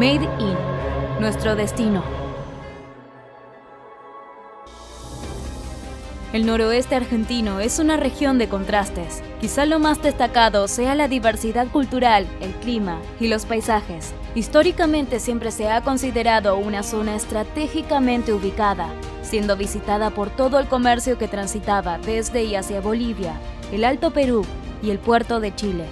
Made in, nuestro destino. El noroeste argentino es una región de contrastes. Quizá lo más destacado sea la diversidad cultural, el clima y los paisajes. Históricamente siempre se ha considerado una zona estratégicamente ubicada, siendo visitada por todo el comercio que transitaba desde y hacia Bolivia, el Alto Perú y el puerto de Chile.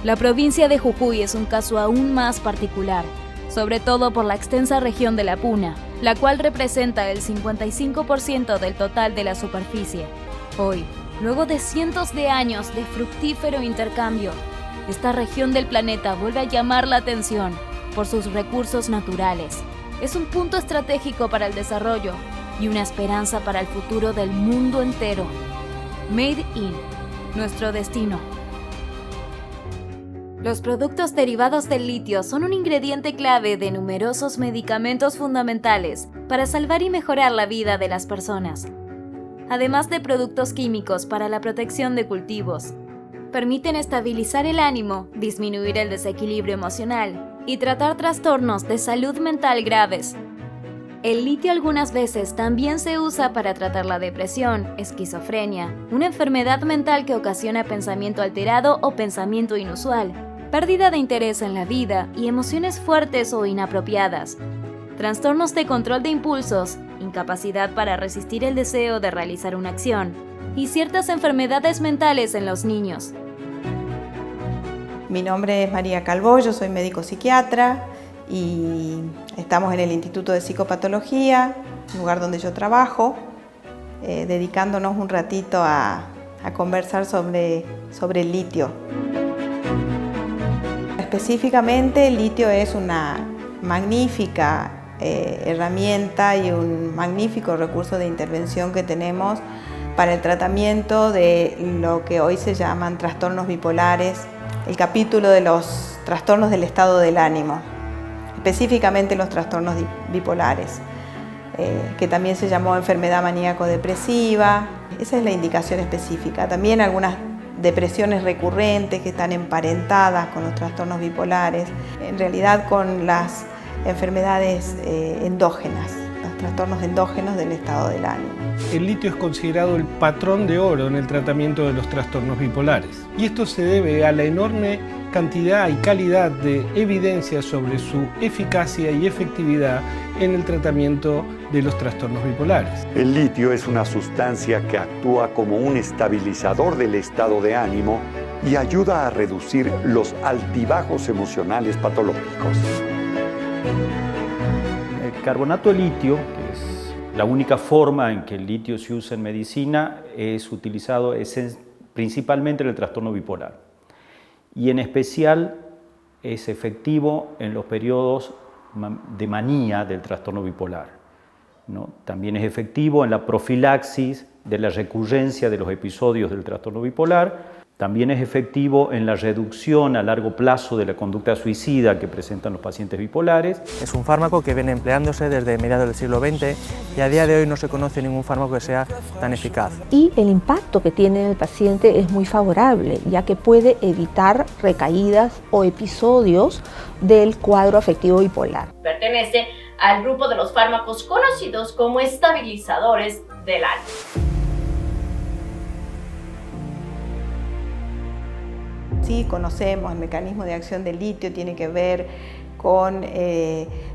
La provincia de Jujuy es un caso aún más particular, sobre todo por la extensa región de la Puna, la cual representa el 55% del total de la superficie. Hoy, luego de cientos de años de fructífero intercambio, esta región del planeta vuelve a llamar la atención por sus recursos naturales. Es un punto estratégico para el desarrollo y una esperanza para el futuro del mundo entero. Made in, nuestro destino. Los productos derivados del litio son un ingrediente clave de numerosos medicamentos fundamentales para salvar y mejorar la vida de las personas. Además de productos químicos para la protección de cultivos, permiten estabilizar el ánimo, disminuir el desequilibrio emocional y tratar trastornos de salud mental graves. El litio algunas veces también se usa para tratar la depresión, esquizofrenia, una enfermedad mental que ocasiona pensamiento alterado o pensamiento inusual, pérdida de interés en la vida y emociones fuertes o inapropiadas, trastornos de control de impulsos, incapacidad para resistir el deseo de realizar una acción y ciertas enfermedades mentales en los niños. Mi nombre es María Calvo, yo soy médico psiquiatra y estamos en el Instituto de Psicopatología, lugar donde yo trabajo, dedicándonos un ratito a conversar sobre el litio. Específicamente, el litio es una magnífica herramienta y un magnífico recurso de intervención que tenemos para el tratamiento de lo que hoy se llaman trastornos bipolares, el capítulo de los trastornos del estado del ánimo, específicamente los trastornos bipolares, que también se llamó enfermedad maníaco-depresiva. Esa es la indicación específica. También algunas depresiones recurrentes que están emparentadas con los trastornos bipolares, en realidad con las enfermedades endógenas, los trastornos endógenos del estado del ánimo. El litio es considerado el patrón de oro en el tratamiento de los trastornos bipolares. Y esto se debe a la enorme cantidad y calidad de evidencia sobre su eficacia y efectividad en el tratamiento de los trastornos bipolares. El litio es una sustancia que actúa como un estabilizador del estado de ánimo y ayuda a reducir los altibajos emocionales patológicos. El carbonato de litio, que es la única forma en que el litio se usa en medicina, es utilizado principalmente en el trastorno bipolar. Y en especial es efectivo en los periodos de manía del trastorno bipolar, ¿no? También es efectivo en la profilaxis de la recurrencia de los episodios del trastorno bipolar. También es efectivo en la reducción a largo plazo de la conducta suicida que presentan los pacientes bipolares. Es un fármaco que viene empleándose desde mediados del siglo XX y a día de hoy no se conoce ningún fármaco que sea tan eficaz. Y el impacto que tiene en el paciente es muy favorable, ya que puede evitar recaídas o episodios del cuadro afectivo bipolar. Pertenece al grupo de los fármacos conocidos como estabilizadores del ánimo. Sí, conocemos el mecanismo de acción del litio, tiene que ver con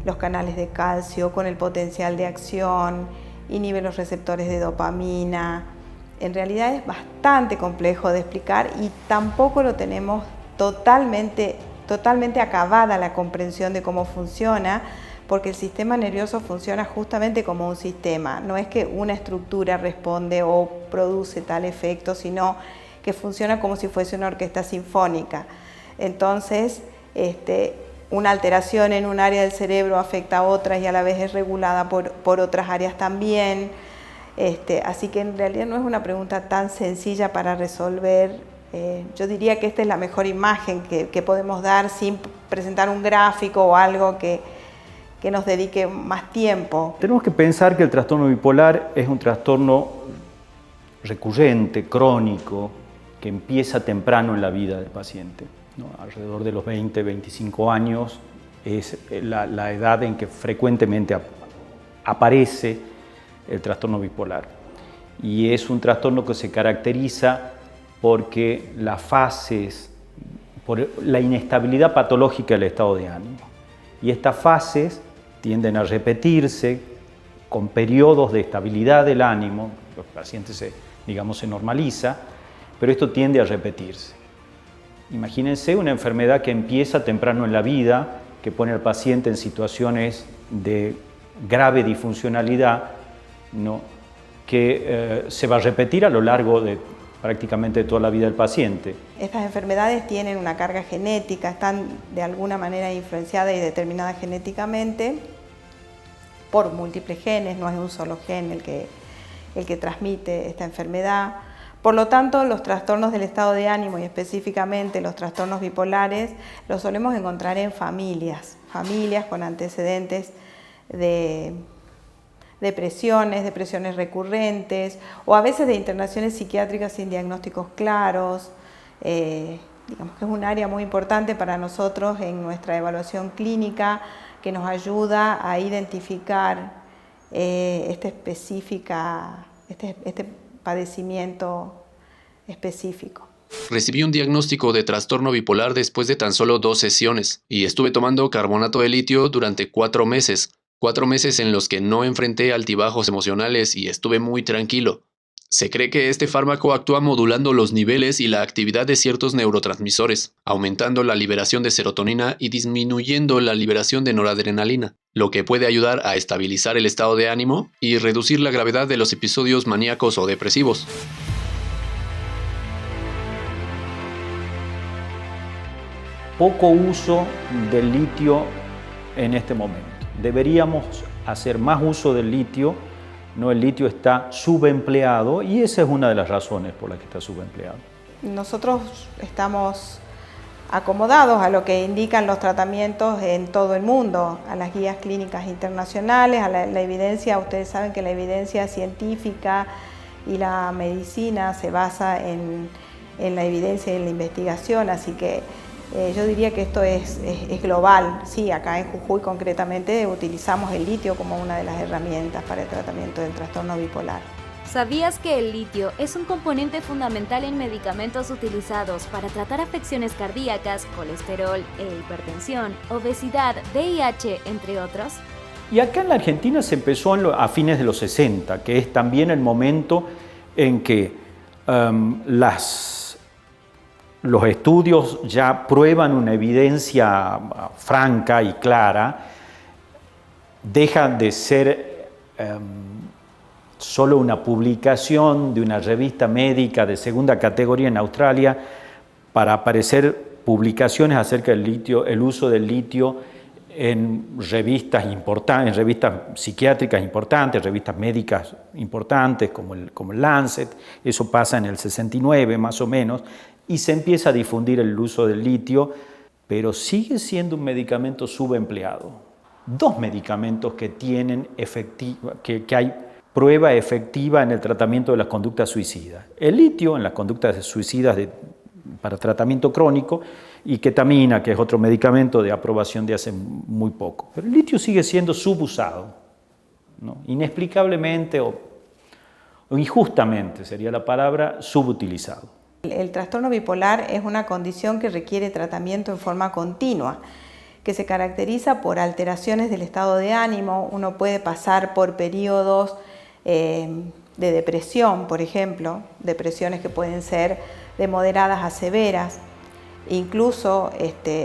los canales de calcio, con el potencial de acción, inhibe los receptores de dopamina. En realidad es bastante complejo de explicar y tampoco lo tenemos totalmente acabada la comprensión de cómo funciona, porque el sistema nervioso funciona justamente como un sistema. No es que una estructura responde o produce tal efecto, sino que funciona como si fuese una orquesta sinfónica. Entonces, una alteración en un área del cerebro afecta a otras y a la vez es regulada por otras áreas también. Así que en realidad no es una pregunta tan sencilla para resolver. Yo diría que esta es la mejor imagen que podemos dar sin presentar un gráfico o algo que nos dedique más tiempo. Tenemos que pensar que el trastorno bipolar es un trastorno recurrente, crónico, que empieza temprano en la vida del paciente, ¿no? Alrededor de los 20, 25 años es la edad en que frecuentemente aparece el trastorno bipolar. Y es un trastorno que se caracteriza porque las fases, por la inestabilidad patológica del estado de ánimo. Y estas fases tienden a repetirse con periodos de estabilidad del ánimo. El paciente se normaliza, pero esto tiende a repetirse. Imagínense una enfermedad que empieza temprano en la vida, que pone al paciente en situaciones de grave disfuncionalidad, ¿no? Que se va a repetir a lo largo de prácticamente toda la vida del paciente. Estas enfermedades tienen una carga genética, están de alguna manera influenciadas y determinadas genéticamente por múltiples genes, no es un solo gen el que transmite esta enfermedad. Por lo tanto, los trastornos del estado de ánimo y específicamente los trastornos bipolares los solemos encontrar en familias con antecedentes de depresiones recurrentes o a veces de internaciones psiquiátricas sin diagnósticos claros. Digamos que es un área muy importante para nosotros en nuestra evaluación clínica que nos ayuda a identificar este padecimiento específico. Recibí un diagnóstico de trastorno bipolar después de tan solo 2 sesiones y estuve tomando carbonato de litio durante 4 meses. 4 meses en los que no enfrenté altibajos emocionales y estuve muy tranquilo. Se cree que este fármaco actúa modulando los niveles y la actividad de ciertos neurotransmisores, aumentando la liberación de serotonina y disminuyendo la liberación de noradrenalina, lo que puede ayudar a estabilizar el estado de ánimo y reducir la gravedad de los episodios maníacos o depresivos. Poco uso del litio en este momento. Deberíamos hacer más uso del litio, ¿no? El litio está subempleado y esa es una de las razones por las que está subempleado. Nosotros estamos acomodados a lo que indican los tratamientos en todo el mundo, a las guías clínicas internacionales, a la evidencia. Ustedes saben que la evidencia científica y la medicina se basa en la evidencia y en la investigación, así que yo diría que esto es global. Sí, acá en Jujuy concretamente utilizamos el litio como una de las herramientas para el tratamiento del trastorno bipolar. ¿Sabías que el litio es un componente fundamental en medicamentos utilizados para tratar afecciones cardíacas, colesterol e hipertensión, obesidad, VIH, entre otros? Y acá en la Argentina se empezó a fines de los 60, que es también el momento en que los estudios ya prueban una evidencia franca y clara, dejan de ser solo una publicación de una revista médica de segunda categoría en Australia para aparecer publicaciones acerca del litio, el uso del litio en revistas importantes, en revistas psiquiátricas importantes, revistas médicas importantes como el Lancet. Eso pasa en el 69 más o menos. Y se empieza a difundir el uso del litio, pero sigue siendo un medicamento subempleado. 2 medicamentos que tienen que hay prueba efectiva en el tratamiento de las conductas suicidas. El litio en las conductas suicidas para tratamiento crónico y ketamina, que es otro medicamento de aprobación de hace muy poco. Pero el litio sigue siendo subusado, ¿no? Inexplicablemente o injustamente sería la palabra, subutilizado. El trastorno bipolar es una condición que requiere tratamiento en forma continua, que se caracteriza por alteraciones del estado de ánimo. Uno puede pasar por periodos de depresión, por ejemplo, depresiones que pueden ser de moderadas a severas. Incluso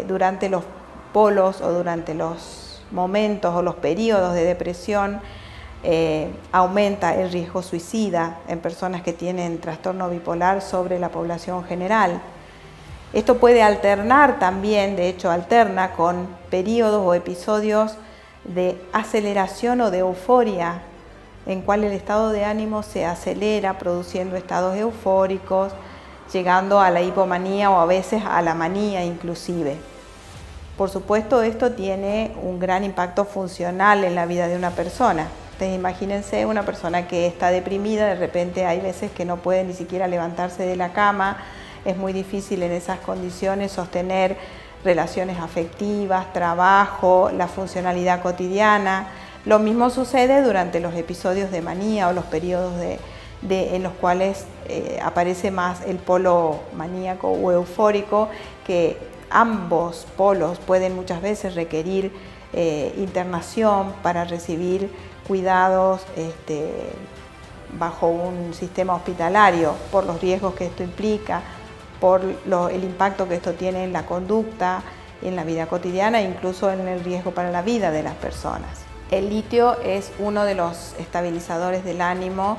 durante los polos o durante los momentos o los periodos de depresión, aumenta el riesgo suicida en personas que tienen trastorno bipolar sobre la población general. Esto puede alternar también, de hecho alterna con periodos o episodios de aceleración o de euforia, en cual el estado de ánimo se acelera produciendo estados eufóricos, llegando a la hipomanía o a veces a la manía inclusive. Por supuesto, esto tiene un gran impacto funcional en la vida de una persona. Ustedes imagínense una persona que está deprimida, de repente hay veces que no puede ni siquiera levantarse de la cama, es muy difícil en esas condiciones sostener relaciones afectivas, trabajo, la funcionalidad cotidiana. Lo mismo sucede durante los episodios de manía o los periodos en los cuales aparece más el polo maníaco o eufórico, que ambos polos pueden muchas veces requerir internación para recibir cuidados bajo un sistema hospitalario, por los riesgos que esto implica, por el impacto que esto tiene en la conducta, en la vida cotidiana e incluso en el riesgo para la vida de las personas. El litio es uno de los estabilizadores del ánimo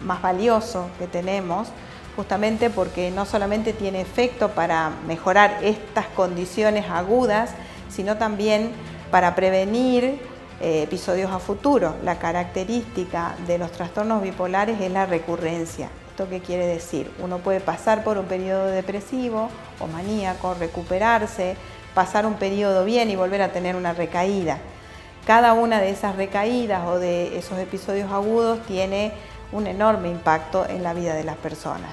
más valioso que tenemos, justamente porque no solamente tiene efecto para mejorar estas condiciones agudas, sino también para prevenir episodios a futuro. La característica de los trastornos bipolares es la recurrencia. ¿Esto qué quiere decir? Uno puede pasar por un periodo depresivo o maníaco, recuperarse, pasar un periodo bien y volver a tener una recaída. Cada una de esas recaídas o de esos episodios agudos tiene un enorme impacto en la vida de las personas,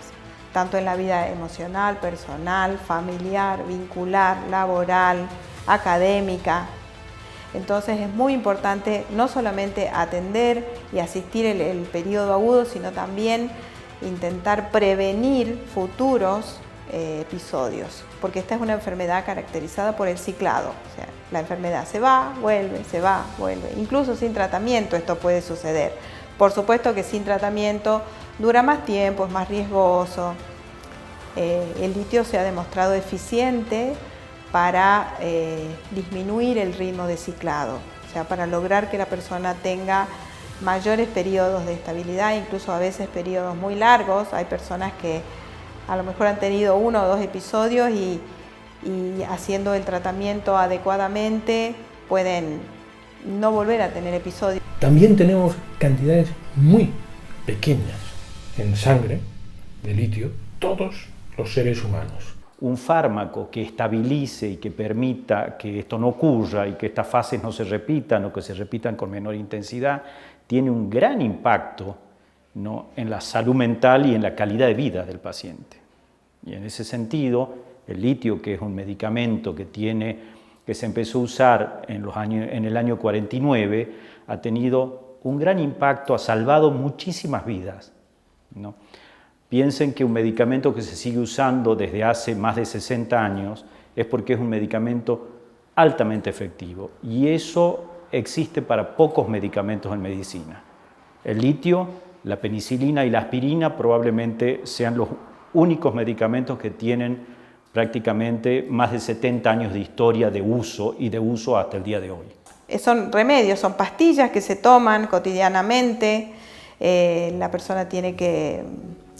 tanto en la vida emocional, personal, familiar, vincular, laboral, académica. Entonces es muy importante no solamente atender y asistir el periodo agudo, sino también intentar prevenir futuros episodios, porque esta es una enfermedad caracterizada por el ciclado. O sea, la enfermedad se va, vuelve, incluso sin tratamiento esto puede suceder. Por supuesto que sin tratamiento dura más tiempo, es más riesgoso. El litio se ha demostrado eficiente para disminuir el ritmo de ciclado, o sea, para lograr que la persona tenga mayores periodos de estabilidad, incluso a veces periodos muy largos. Hay personas que a lo mejor han tenido 1 o 2 episodios y haciendo el tratamiento adecuadamente pueden no volver a tener episodios. También tenemos cantidades muy pequeñas en sangre de litio, todos los seres humanos. Un fármaco que estabilice y que permita que esto no ocurra y que estas fases no se repitan o que se repitan con menor intensidad, tiene un gran impacto, ¿no?, en la salud mental y en la calidad de vida del paciente. Y en ese sentido, el litio, que es un medicamento que se empezó a usar en el año 49, ha tenido un gran impacto, ha salvado muchísimas vidas, ¿no? Piensen que un medicamento que se sigue usando desde hace más de 60 años es porque es un medicamento altamente efectivo, y eso existe para pocos medicamentos en medicina. El litio, la penicilina y la aspirina probablemente sean los únicos medicamentos que tienen prácticamente más de 70 años de historia de uso y de uso hasta el día de hoy. Son remedios, son pastillas que se toman cotidianamente. La persona tiene que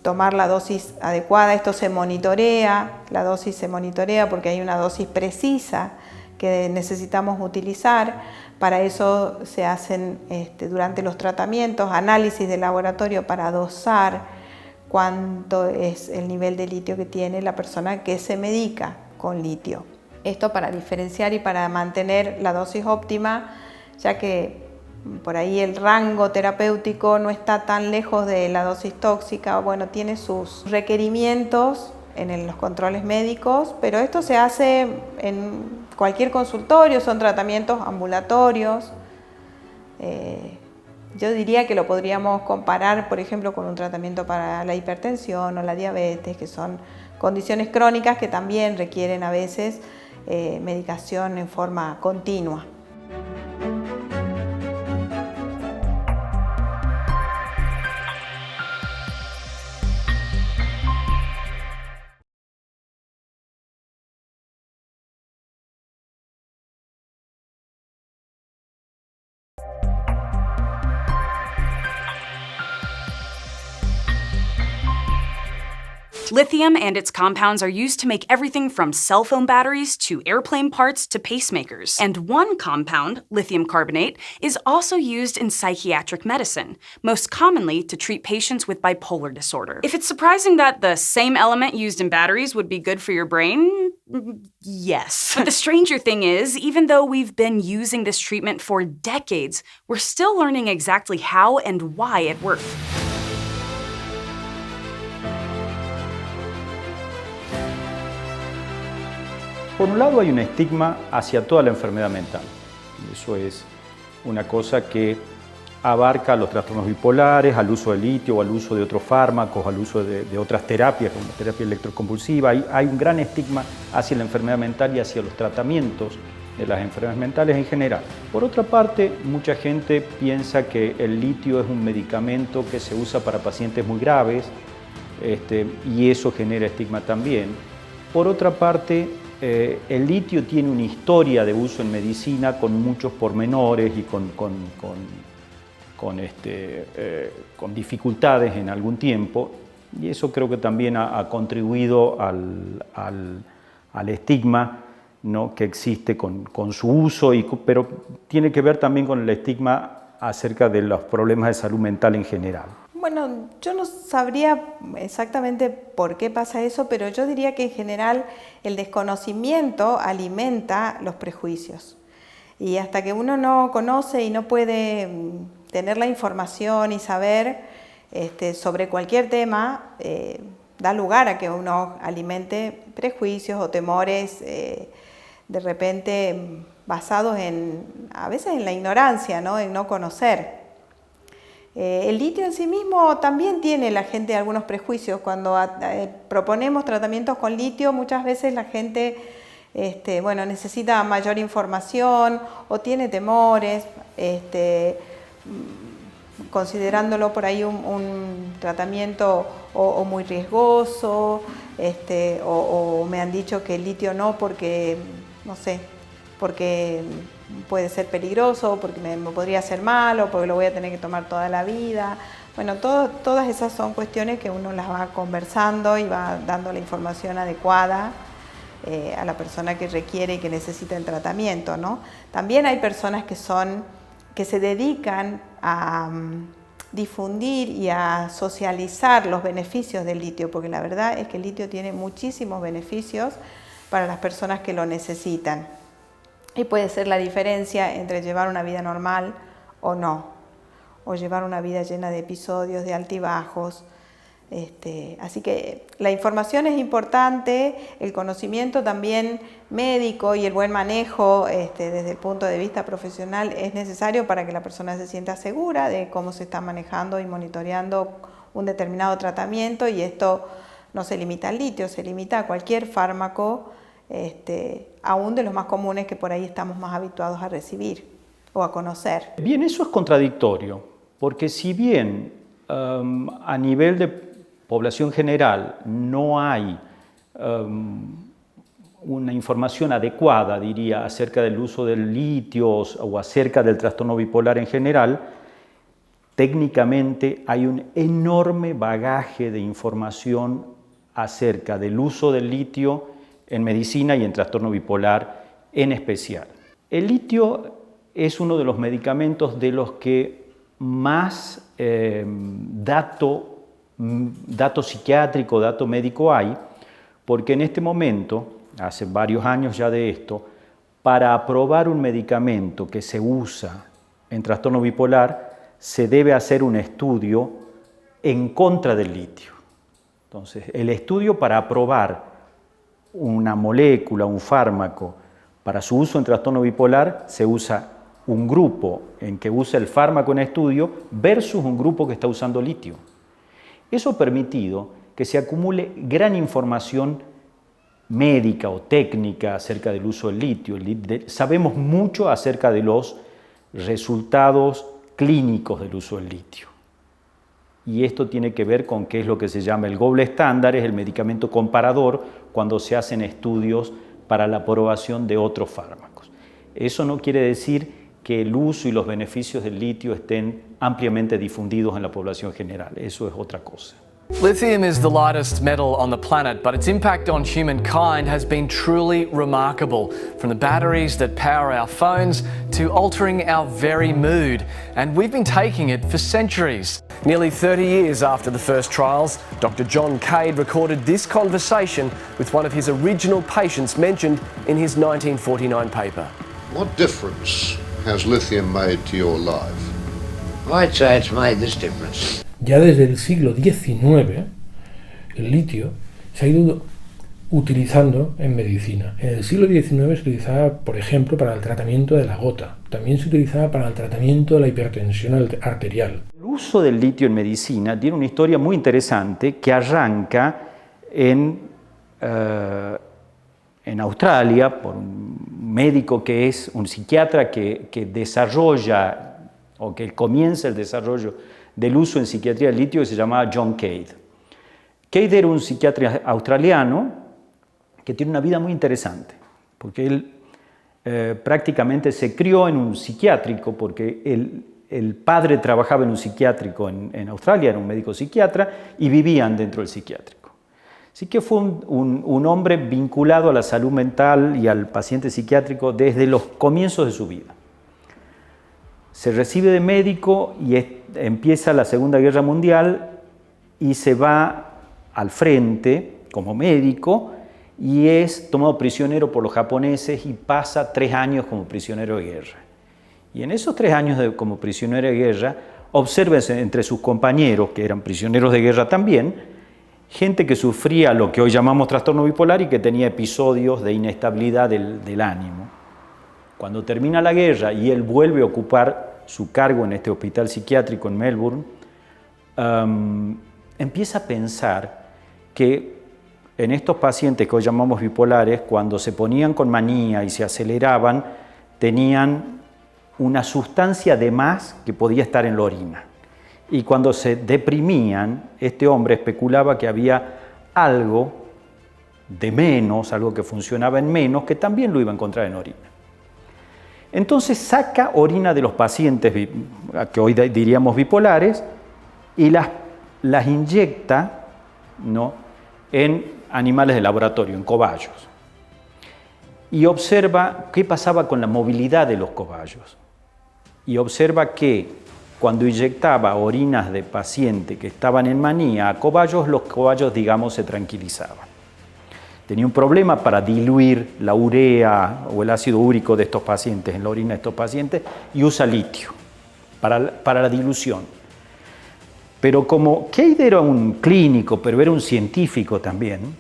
tomar la dosis adecuada. Esto se monitorea, la dosis se monitorea porque hay una dosis precisa que necesitamos utilizar. Para eso se hacen durante los tratamientos análisis de laboratorio para dosar cuánto es el nivel de litio que tiene la persona que se medica con litio. Esto para diferenciar y para mantener la dosis óptima, ya que por ahí el rango terapéutico no está tan lejos de la dosis tóxica. Bueno, tiene sus requerimientos en los controles médicos, pero esto se hace en cualquier consultorio, son tratamientos ambulatorios. Yo diría que lo podríamos comparar, por ejemplo, con un tratamiento para la hipertensión o la diabetes, que son condiciones crónicas que también requieren a veces medicación en forma continua. Lithium and its compounds are used to make everything from cell phone batteries to airplane parts to pacemakers. And one compound, lithium carbonate, is also used in psychiatric medicine, most commonly to treat patients with bipolar disorder. If it's surprising that the same element used in batteries would be good for your brain, yes. But the stranger thing is, even though we've been using this treatment for decades, we're still learning exactly how and why it works. Por un lado hay un estigma hacia toda la enfermedad mental. Eso es una cosa que abarca los trastornos bipolares, al uso de litio o al uso de otros fármacos, al uso de otras terapias, como la terapia electroconvulsiva. Hay un gran estigma hacia la enfermedad mental y hacia los tratamientos de las enfermedades mentales en general. Por otra parte, mucha gente piensa que el litio es un medicamento que se usa para pacientes muy graves, y eso genera estigma también. Por otra parte, el litio tiene una historia de uso en medicina con muchos pormenores y con dificultades en algún tiempo, y eso creo que también ha contribuido al estigma, ¿no?, que existe con su uso, pero tiene que ver también con el estigma acerca de los problemas de salud mental en general. Bueno, yo no sabría exactamente por qué pasa eso, pero yo diría que en general el desconocimiento alimenta los prejuicios. Y hasta que uno no conoce y no puede tener la información y saber sobre cualquier tema, da lugar a que uno alimente prejuicios o temores de repente basados a veces en la ignorancia, ¿no?, en no conocer. El litio en sí mismo también tiene la gente algunos prejuicios. Cuando proponemos tratamientos con litio, muchas veces la gente necesita mayor información o tiene temores, considerándolo por ahí un tratamiento o muy riesgoso, o me han dicho que el litio no porque, no sé, porque puede ser peligroso, porque me podría hacer mal o porque lo voy a tener que tomar toda la vida. Bueno, todas esas son cuestiones que uno las va conversando y va dando la información adecuada a la persona que requiere y que necesita el tratamiento, ¿no? También hay personas que se dedican a difundir y a socializar los beneficios del litio, porque la verdad es que el litio tiene muchísimos beneficios para las personas que lo necesitan. Y puede ser la diferencia entre llevar una vida normal o no, o llevar una vida llena de episodios, de altibajos. Así que la información es importante, el conocimiento también médico y el buen manejo desde el punto de vista profesional es necesario para que la persona se sienta segura de cómo se está manejando y monitoreando un determinado tratamiento, y esto no se limita al litio, se limita a cualquier fármaco, aún de los más comunes que por ahí estamos más habituados a recibir o a conocer. Bien, eso es contradictorio, porque si bien a nivel de población general no hay una información adecuada, diría, acerca del uso del litio o acerca del trastorno bipolar en general, técnicamente hay un enorme bagaje de información acerca del uso del litio en medicina y en trastorno bipolar en especial. El litio es uno de los medicamentos de los que más dato psiquiátrico, dato médico hay, porque en este momento, hace varios años ya de esto, para aprobar un medicamento que se usa en trastorno bipolar, se debe hacer un estudio en contra del litio. Entonces, el estudio para aprobar una molécula, un fármaco, para su uso en trastorno bipolar, se usa un grupo en que usa el fármaco en estudio versus un grupo que está usando litio. Eso ha permitido que se acumule gran información médica o técnica acerca del uso del litio. Sabemos mucho acerca de los resultados clínicos del uso del litio. Y esto tiene que ver con qué es lo que se llama el gold standard, es el medicamento comparador cuando se hacen estudios para la aprobación de otros fármacos. Eso no quiere decir que el uso y los beneficios del litio estén ampliamente difundidos en la población general. Eso es otra cosa. Lithium is the lightest metal on the planet, but its impact on humankind has been truly remarkable, from the batteries that power our phones to altering our very mood. And we've been taking it for centuries. Nearly 30 years after the first trials, Dr. John Cade recorded this conversation with one of his original patients mentioned in his 1949 paper. What difference has lithium made to your life? I'd say it's made this difference. Ya desde el siglo XIX, el litio se ha ido utilizando en medicina. En el siglo XIX se utilizaba, por ejemplo, para el tratamiento de la gota. También se utilizaba para el tratamiento de la hipertensión arterial. El uso del litio en medicina tiene una historia muy interesante que arranca en Australia por un médico que es un psiquiatra que desarrolla o que comienza el desarrollo del uso en psiquiatría del litio, que se llamaba John Cade. Cade era un psiquiatra australiano que tiene una vida muy interesante, porque él prácticamente se crió en un psiquiátrico, porque el padre trabajaba en un psiquiátrico en Australia, era un médico psiquiatra, y vivían dentro del psiquiátrico. Así que fue un hombre vinculado a la salud mental y al paciente psiquiátrico desde los comienzos de su vida. Se recibe de médico y empieza la Segunda Guerra Mundial y se va al frente como médico y es tomado prisionero por los japoneses y pasa 3 años como prisionero de guerra. Y en esos 3 años como prisionero de guerra, observa entre sus compañeros, que eran prisioneros de guerra también, gente que sufría lo que hoy llamamos trastorno bipolar y que tenía episodios de inestabilidad del ánimo. Cuando termina la guerra y él vuelve a ocupar su cargo en este hospital psiquiátrico en Melbourne, empieza a pensar que en estos pacientes que hoy llamamos bipolares, cuando se ponían con manía y se aceleraban, tenían una sustancia de más que podía estar en la orina. Y cuando se deprimían, este hombre especulaba que había algo de menos, algo que funcionaba en menos, que también lo iba a encontrar en orina. Entonces saca orina de los pacientes, que hoy diríamos bipolares, y las inyecta, ¿no?, en animales de laboratorio, en cobayos. Y observa qué pasaba con la movilidad de los cobayos. Y observa que cuando inyectaba orinas de pacientes que estaban en manía a cobayos, los cobayos, digamos, se tranquilizaban. Tenía un problema para diluir la urea o el ácido úrico de estos pacientes en la orina de estos pacientes y usa litio para la dilución. Pero como Cade era un clínico, pero era un científico también,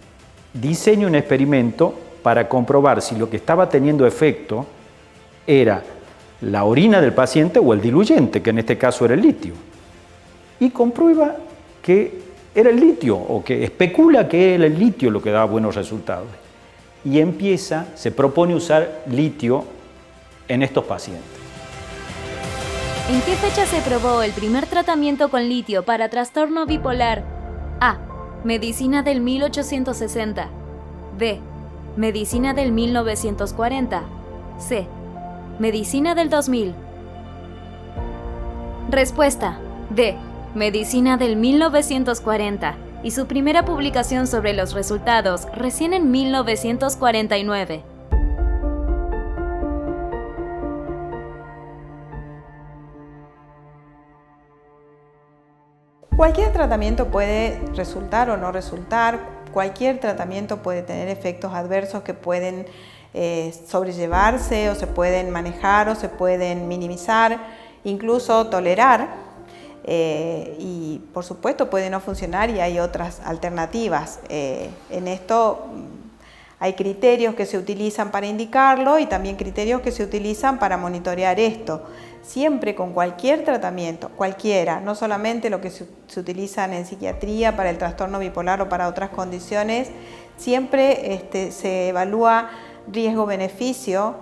diseña un experimento para comprobar si lo que estaba teniendo efecto era la orina del paciente o el diluyente, que en este caso era el litio. Y comprueba que era el litio, o que especula que era el litio lo que daba buenos resultados. Y se propone usar litio en estos pacientes. ¿En qué fecha se probó el primer tratamiento con litio para trastorno bipolar? A. Medicina del 1860. B. Medicina del 1940. C. Medicina del 2000. Respuesta. D. Medicina del 1940. Y su primera publicación sobre los resultados recién en 1949. Cualquier tratamiento puede resultar o no resultar, cualquier tratamiento puede tener efectos adversos que pueden sobrellevarse o se pueden manejar o se pueden minimizar, incluso tolerar, y por supuesto puede no funcionar y hay otras alternativas. En esto hay criterios que se utilizan para indicarlo y también criterios que se utilizan para monitorear esto. Siempre con cualquier tratamiento, cualquiera, no solamente lo que se utilizan en psiquiatría para el trastorno bipolar o para otras condiciones, siempre se evalúa riesgo-beneficio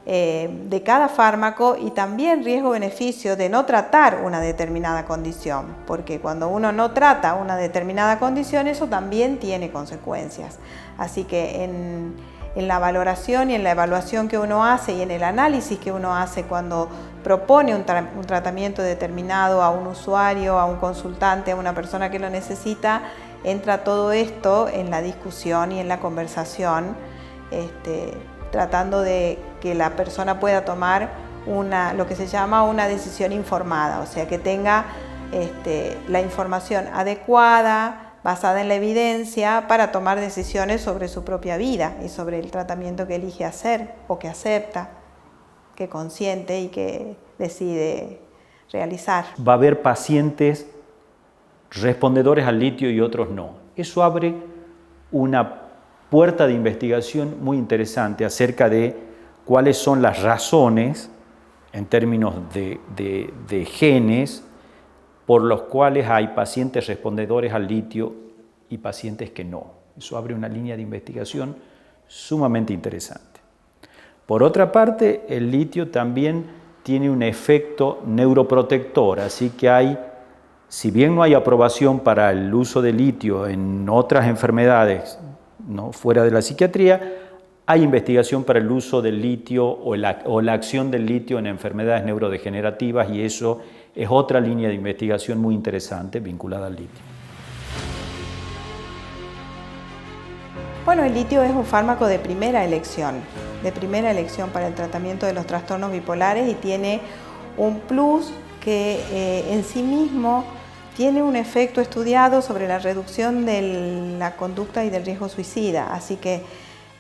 de cada fármaco y también riesgo-beneficio de no tratar una determinada condición, porque cuando uno no trata una determinada condición, eso también tiene consecuencias. Así que en la valoración y en la evaluación que uno hace y en el análisis que uno hace cuando propone un tratamiento determinado a un usuario, a un consultante, a una persona que lo necesita, entra todo esto en la discusión y en la conversación, tratando de que la persona pueda tomar lo que se llama una decisión informada, o sea, que tenga la información adecuada, basada en la evidencia, para tomar decisiones sobre su propia vida y sobre el tratamiento que elige hacer o que acepta, que consiente y que decide realizar. Va a haber pacientes respondedores al litio y otros no. Eso abre una puerta de investigación muy interesante acerca de cuáles son las razones en términos de genes por los cuales hay pacientes respondedores al litio y pacientes que no. Eso abre una línea de investigación sumamente interesante. Por otra parte, el litio también tiene un efecto neuroprotector, así que si bien no hay aprobación para el uso de litio en otras enfermedades, ¿no?, fuera de la psiquiatría, hay investigación para el uso del litio o la acción del litio en enfermedades neurodegenerativas, y eso es otra línea de investigación muy interesante vinculada al litio. Bueno, el litio es un fármaco de primera elección para el tratamiento de los trastornos bipolares, y tiene un plus que en sí mismo tiene un efecto estudiado sobre la reducción de la conducta y del riesgo suicida, así que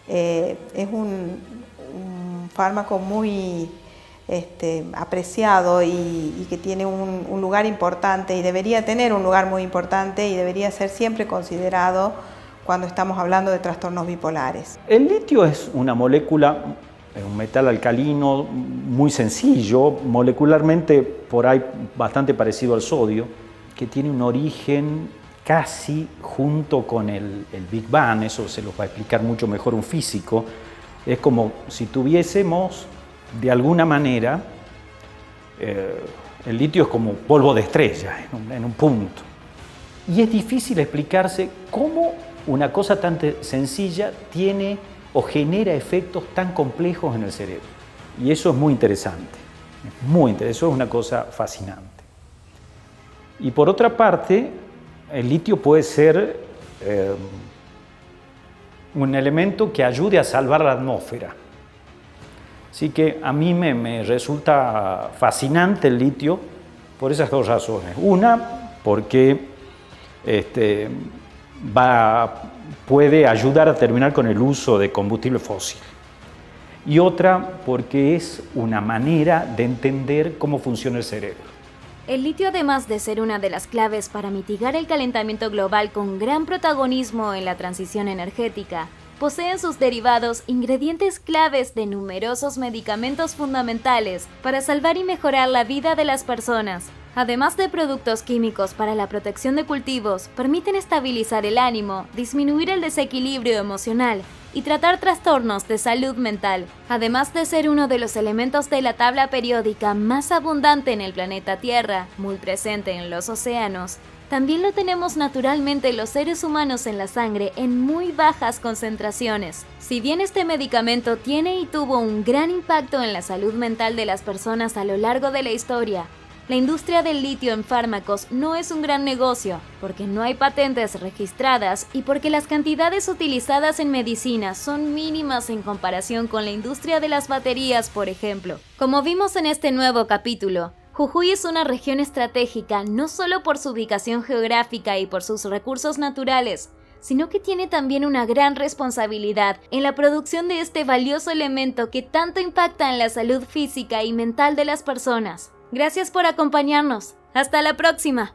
es un fármaco muy apreciado y que tiene un lugar importante, y debería tener un lugar muy importante, y debería ser siempre considerado cuando estamos hablando de trastornos bipolares. El litio es una molécula, un metal alcalino muy sencillo, molecularmente por ahí bastante parecido al sodio, que tiene un origen casi junto con el Big Bang. Eso se los va a explicar mucho mejor un físico. Es como si tuviésemos, de alguna manera, el litio es como polvo de estrella en un punto. Y es difícil explicarse cómo una cosa tan sencilla tiene o genera efectos tan complejos en el cerebro. Y eso es muy interesante, eso es una cosa fascinante. Y por otra parte, el litio puede ser un elemento que ayude a salvar la atmósfera. Así que a mí me resulta fascinante el litio por esas dos razones. Una, porque puede ayudar a terminar con el uso de combustible fósil. Y otra, porque es una manera de entender cómo funciona el cerebro. El litio, además de ser una de las claves para mitigar el calentamiento global con gran protagonismo en la transición energética, posee en sus derivados ingredientes claves de numerosos medicamentos fundamentales para salvar y mejorar la vida de las personas. Además de productos químicos para la protección de cultivos, permiten estabilizar el ánimo, disminuir el desequilibrio emocional y tratar trastornos de salud mental. Además de ser uno de los elementos de la tabla periódica más abundante en el planeta Tierra, muy presente en los océanos, también lo tenemos naturalmente los seres humanos en la sangre en muy bajas concentraciones. Si bien este medicamento tiene y tuvo un gran impacto en la salud mental de las personas a lo largo de la historia, la industria del litio en fármacos no es un gran negocio, porque no hay patentes registradas y porque las cantidades utilizadas en medicina son mínimas en comparación con la industria de las baterías, por ejemplo. Como vimos en este nuevo capítulo, Jujuy es una región estratégica no solo por su ubicación geográfica y por sus recursos naturales, sino que tiene también una gran responsabilidad en la producción de este valioso elemento que tanto impacta en la salud física y mental de las personas. Gracias por acompañarnos. ¡Hasta la próxima!